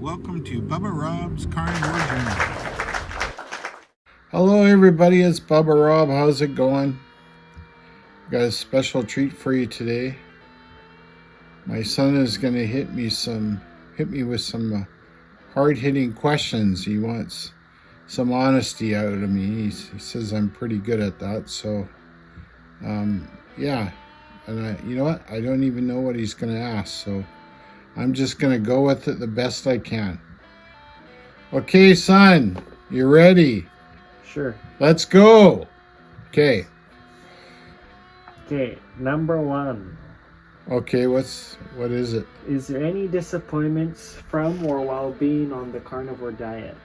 Welcome to Bubba Rob's Carnivore Journey. Hello everybody, it's Bubba Rob. How's it going? Got a special treat for you today. My son is going to hit me with some hard-hitting questions. He wants some honesty out of me. He says I'm pretty good at that. So, yeah. And you know what? I don't even know what he's going to ask. So I'm just going to go with it the best I can. Okay, son, you ready? Sure. Let's go. Okay, number one. Okay, what is it? Is there any disappointments from or while being on the carnivore diet?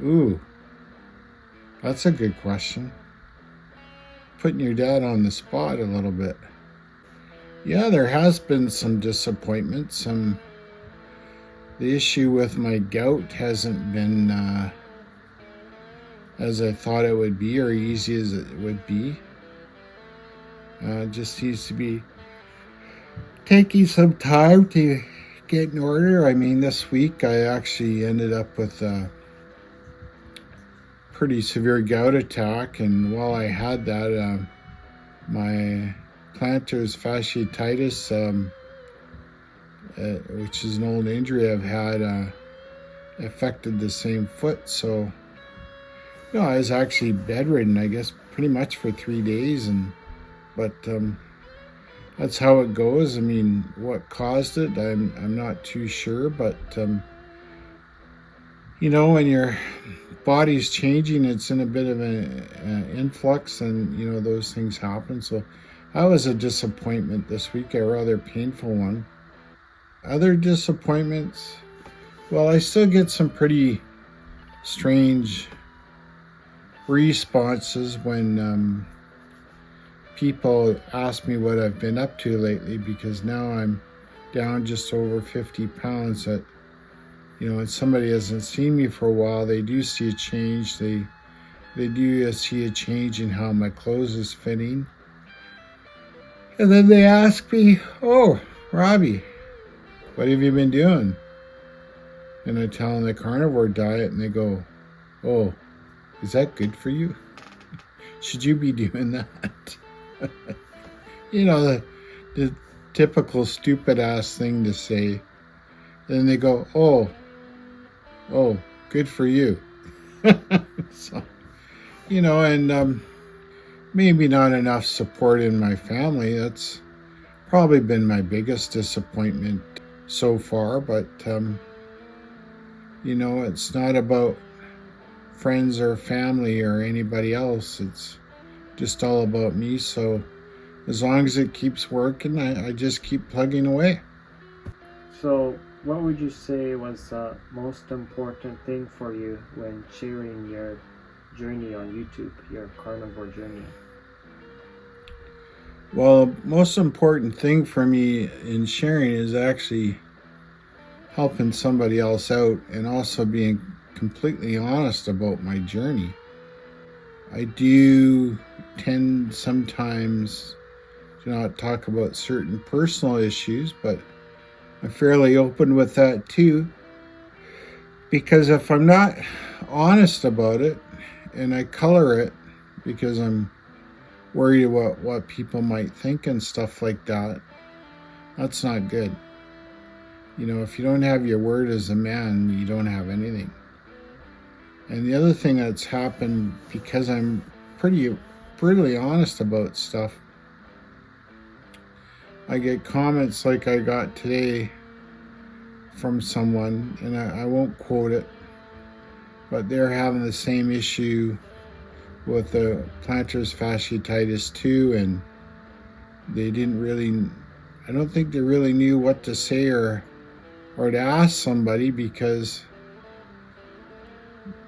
Ooh, that's a good question. Putting your dad on the spot a little bit. Yeah, there has been some disappointment. The issue with my gout hasn't been as I thought it would be, or easy as it would be. It just needs to be taking some time to get in order. I mean, this week I actually ended up with a pretty severe gout attack, and while I had that, my plantar fasciitis, which is an old injury I've had, affected the same foot. So, I was actually bedridden, I guess, pretty much for 3 days, but that's how it goes. I mean, what caused it, I'm not too sure, but when your body's changing, it's in a bit of an influx, and those things happen. So that was a disappointment this week, a rather painful one. Other disappointments, well, I still get some pretty strange responses when people ask me what I've been up to lately, because now I'm down just over 50 pounds. That, and somebody hasn't seen me for a while, they do see a change. They do see a change in how my clothes is fitting. And then they ask me, "Oh, Robbie, what have you been doing?" And I tell them the carnivore diet, and they go, "Oh, is that good for you? Should you be doing that?" the typical stupid ass thing to say. Then they go, oh, good for you. So, and maybe not enough support in my family. That's probably been my biggest disappointment so far. But, it's not about friends or family or anybody else. It's just all about me. So as long as it keeps working, I just keep plugging away. So what would you say was the most important thing for you when sharing your journey on YouTube, your carnivore journey? Well, the most important thing for me in sharing is actually helping somebody else out, and also being completely honest about my journey. I do tend sometimes to not talk about certain personal issues, but I'm fairly open with that too. Because if I'm not honest about it, and I color it because I'm worried about what people might think and stuff like that, that's not good. If you don't have your word as a man, you don't have anything. And the other thing that's happened, because I'm pretty brutally honest about stuff, I get comments like I got today from someone, and I won't quote it, but they're having the same issue with the plantar fasciitis too, and I don't think they really knew what to say or to ask somebody, because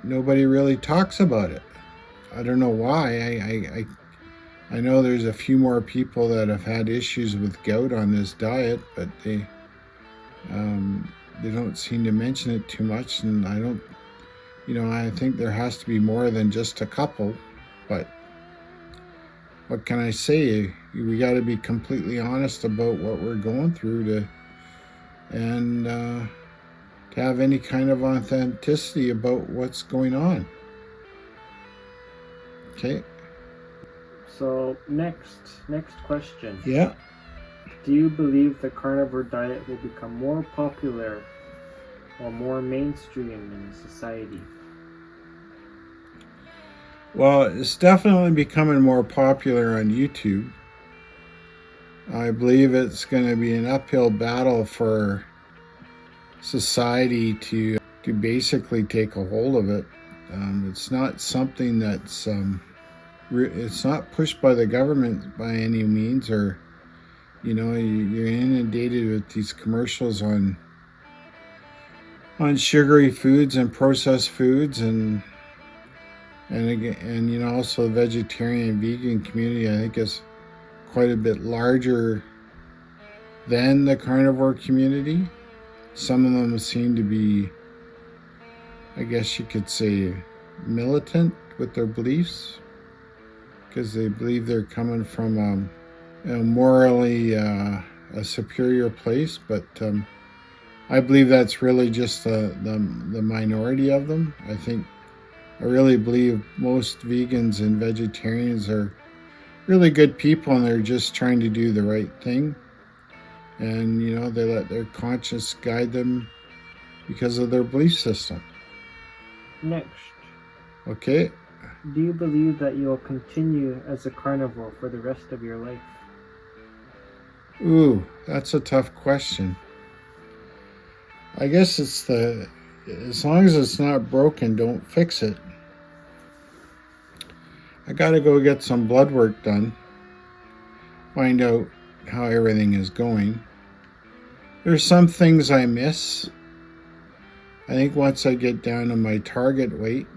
nobody really talks about it. I don't know why. I know there's a few more people that have had issues with gout on this diet, but they don't seem to mention it too much. And I think there has to be more than just a couple. But what can I say? We got to be completely honest about what we're going through to to have any kind of authenticity about what's going on. Okay. So next question. Yeah. Do you believe the carnivore diet will become more popular or more mainstream in society? Well, it's definitely becoming more popular on YouTube. I believe it's going to be an uphill battle for society to basically take a hold of it. It's not something that's it's not pushed by the government by any means, or you're inundated with these commercials on sugary foods and processed foods, and again, and also the vegetarian and vegan community, I think, is quite a bit larger than the carnivore community. Some of them seem to be, I guess you could say, militant with their beliefs, because they believe they're coming from morally a superior place. But I believe that's really just the minority of them. I really believe most vegans and vegetarians are really good people, and they're just trying to do the right thing. And, they let their conscience guide them because of their belief system. Next. Okay. Do you believe that you'll continue as a carnivore for the rest of your life? Ooh, that's a tough question. I guess it's as long as it's not broken, don't fix it. I gotta go get some blood work done. Find out how everything is going. There's some things I miss. I think once I get down to my target weight,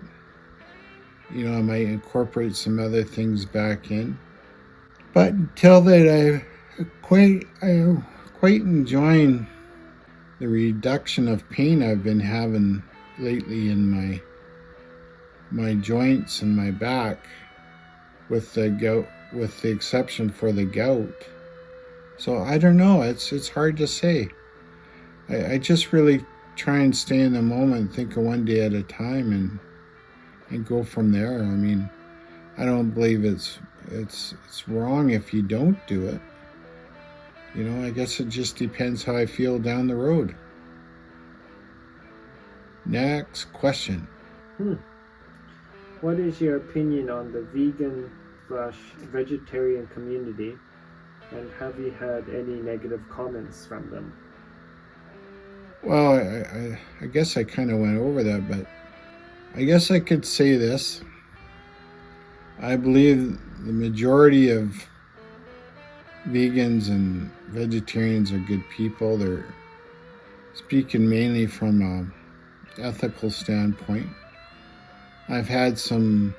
I might incorporate some other things back in. But until that, I'm quite enjoying the reduction of pain I've been having lately in my joints and my back, with the gout, with the exception for the gout. So I don't know. It's hard to say. I just really try and stay in the moment, think of one day at a time, and go from there. I mean, I don't believe it's wrong if you don't do it. I guess it just depends how I feel down the road. Next question. What is your opinion on the vegan/vegetarian community, and have you had any negative comments from them? Well, I guess I kind of went over that, but I guess I could say this. I believe the majority of vegans and vegetarians are good people. They're speaking mainly from an ethical standpoint. I've had some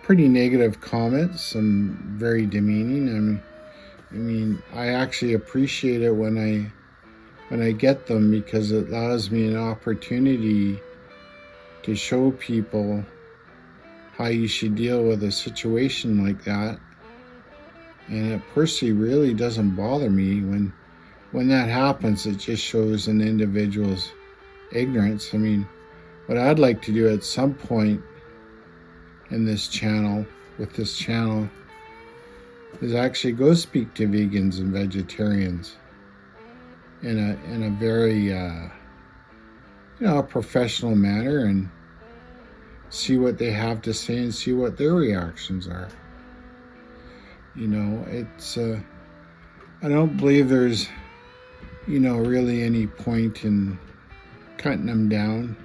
pretty negative comments, some very demeaning. I mean, I actually appreciate it when I get them, because it allows me an opportunity to show people how you should deal with a situation like that. And it personally really doesn't bother me when that happens. It just shows an individual's ignorance. I mean, what I'd like to do at some point in this channel, is actually go speak to vegans and vegetarians in a very professional manner, and see what they have to say and see what their reactions are. It's I don't believe there's really any point in cutting them down.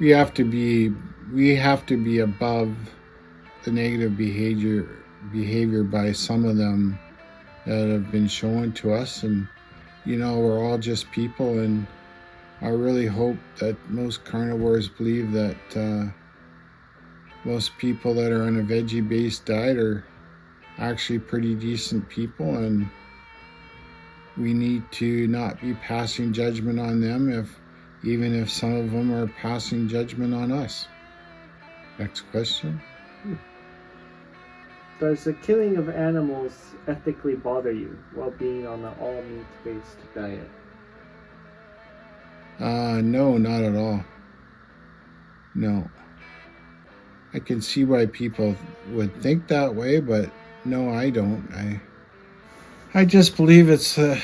We have to be above the negative behavior by some of them that have been shown to us, and we're all just people. And I really hope that most carnivores believe that most people that are on a veggie-based diet are actually pretty decent people, and we need to not be passing judgment on them, even if some of them are passing judgment on us. Next question. Does the killing of animals ethically bother you while being on an all-meat-based diet? No, not at all. No. I can see why people would think that way, but no, I don't. I just believe it's the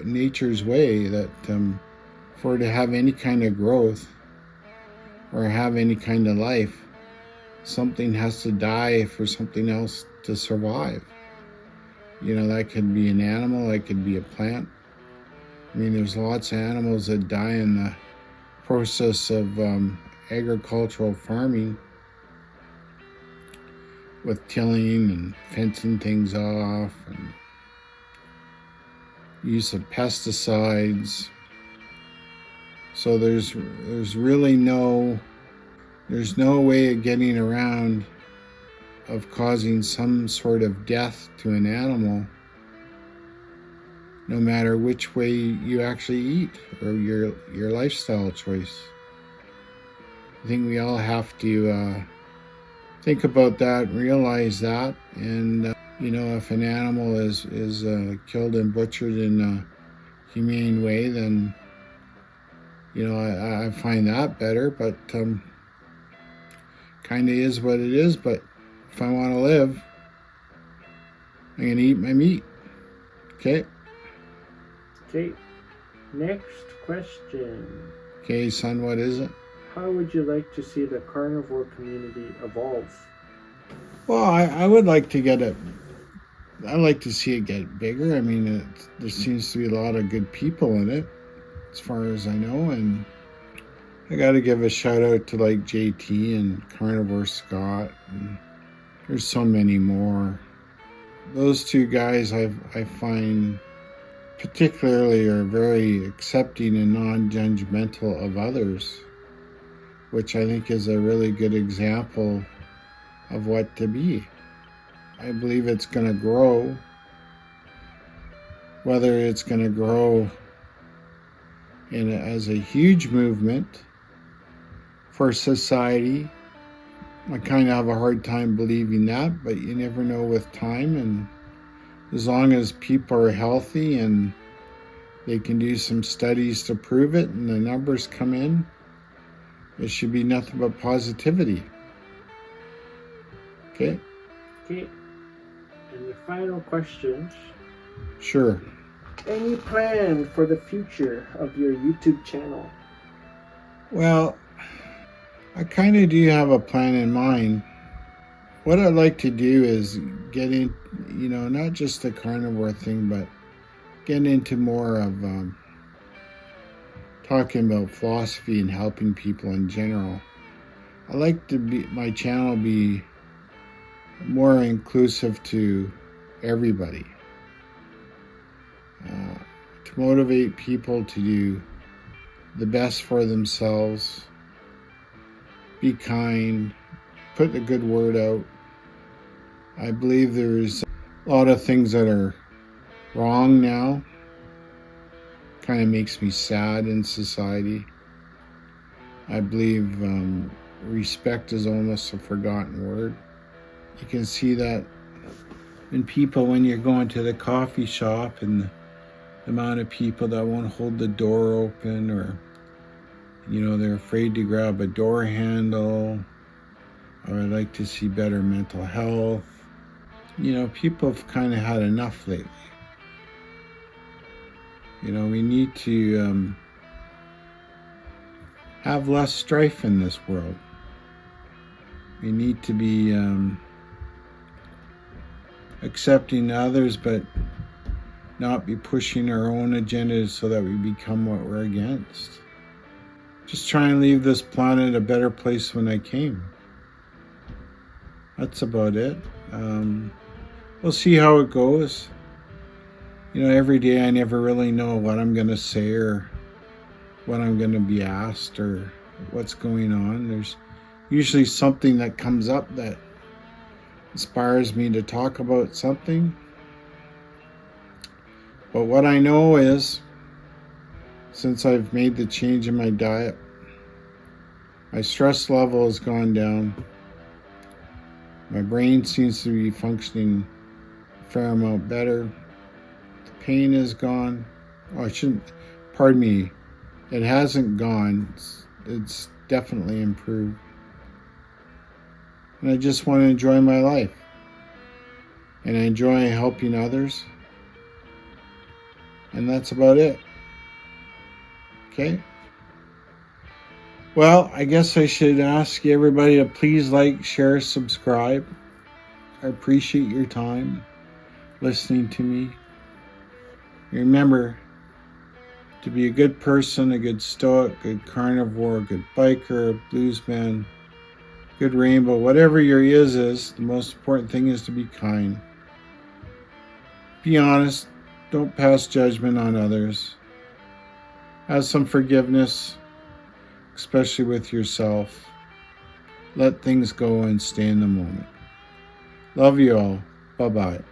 nature's way that for it to have any kind of growth or have any kind of life, something has to die for something else to survive. You know, that could be an animal, that could be a plant. I mean, there's lots of animals that die in the process of agricultural farming with tilling and fencing things off and use of pesticides. So there's really no way of getting around of causing some sort of death to an animal, no matter which way you actually eat or your lifestyle choice. I think we all have to think about that, realize that, and you know, if an animal is killed and butchered in a humane way, then you know, I find that better. But kind of is what it is. But if I want to live, I'm gonna eat my meat. Okay. Okay. Next question. Okay, son, what is it? How would you like to see the carnivore community evolve? Well, I would like to get it. I like to see it get bigger. I mean, there seems to be a lot of good people in it, as far as I know, and I got to give a shout out to like JT and Carnivore Scott, and there's so many more. Those two guys I find particularly are very accepting and non-judgmental of others, which I think is a really good example of what to be. I believe it's going to grow. Whether it's going to grow as a huge movement for society, I kind of have a hard time believing that, but you never know with time. And as long as people are healthy and they can do some studies to prove it and the numbers come in, it should be nothing but positivity. Okay? Okay. And the final question. Sure. Any plan for the future of your YouTube channel? Well, I kind of do have a plan in mind. What I'd like to do is get in, you know, not just the carnivore thing, but get into more of talking about philosophy and helping people in general. I like to be my channel be more inclusive to everybody, to motivate people to do the best for themselves, be kind, put the good word out. I believe there's a lot of things that are wrong now. Kind of makes me sad in society. I believe respect is almost a forgotten word. You can see that in people when you're going to the coffee shop and the amount of people that won't hold the door open, or you know, they're afraid to grab a door handle. Or I'd like to see better mental health. You know, people have kind of had enough lately. You know, we need to have less strife in this world. We need to be accepting others, but not be pushing our own agendas so that we become what we're against. Just try and leave this planet a better place when I came. That's about it. We'll see how it goes. You know, every day I never really know what I'm going to say or what I'm going to be asked or what's going on. There's usually something that comes up that inspires me to talk about something. But what I know is, since I've made the change in my diet, my stress level has gone down. My brain seems to be functioning a fair amount better. The pain is gone. Oh, pardon me. It hasn't gone. It's definitely improved. And I just want to enjoy my life. And I enjoy helping others. And that's about it. Okay? Well, I guess I should ask everybody to please like, share, subscribe. I appreciate your time listening to me. Remember to be a good person, a good stoic, good carnivore, a good biker, a bluesman, good rainbow, whatever your is, the most important thing is to be kind. Be honest. Don't pass judgment on others. Have some forgiveness, especially with yourself. Let things go and stay in the moment. Love you all. Bye-bye.